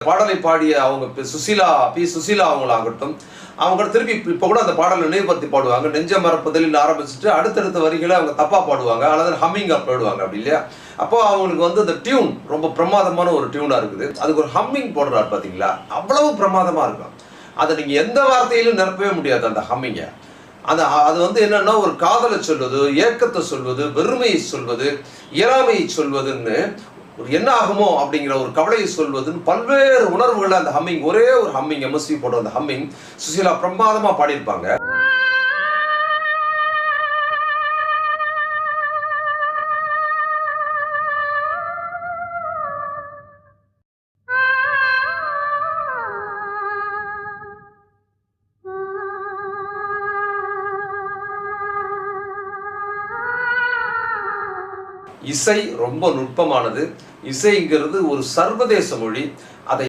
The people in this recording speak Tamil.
பாடலை பாடிய அவங்க சுசீலா அவங்களாகட்டும், அவங்க திருப்பி இப்போ கூட அந்த பாடலை நினைவுபடுத்தி பாடுவாங்க. நெஞ்ச மறப்பதில் ஆரம்பிச்சுட்டு அடுத்தடுத்த வரிகளை அவங்க தப்பா பாடுவாங்க, அல்லது ஹம்மிங்கா பாடுவாங்க, அப்படி இல்லையா? அப்போ அவங்களுக்கு வந்து அந்த டியூன் ரொம்ப பிரமாதமான ஒரு டியூனா இருக்குது. அதுக்கு ஒரு ஹம்மிங் போடுறாரு பாத்தீங்களா, அவ்வளவு பிரமாதமா இருக்கும். அதை நீங்க எந்த வார்த்தையிலும் நிரப்பவே முடியாது அந்த ஹம்மிங்க. அது வந்து என்னன்னா, ஒரு காதலை சொல்வது, ஏக்கத்தை சொல்வது, வெறுமையை சொல்வது, இயலாமையை சொல்வதுன்னு, ஒரு என்ன ஆகுமோ அப்படிங்கிற ஒரு கவலையை சொல்வதுன்னு பல்வேறு உணர்வுகளை அந்த ஹம்மிங், ஒரே ஒரு ஹம்மிங், எம்எஸ்வி போட்ட அந்த ஹம்மிங் சுசீலா பிரமாதமா பாடியிருப்பாங்க. இசை ரொம்ப நுட்பமானது. இசைங்கிறது ஒரு சர்வதேச மொழி. அதை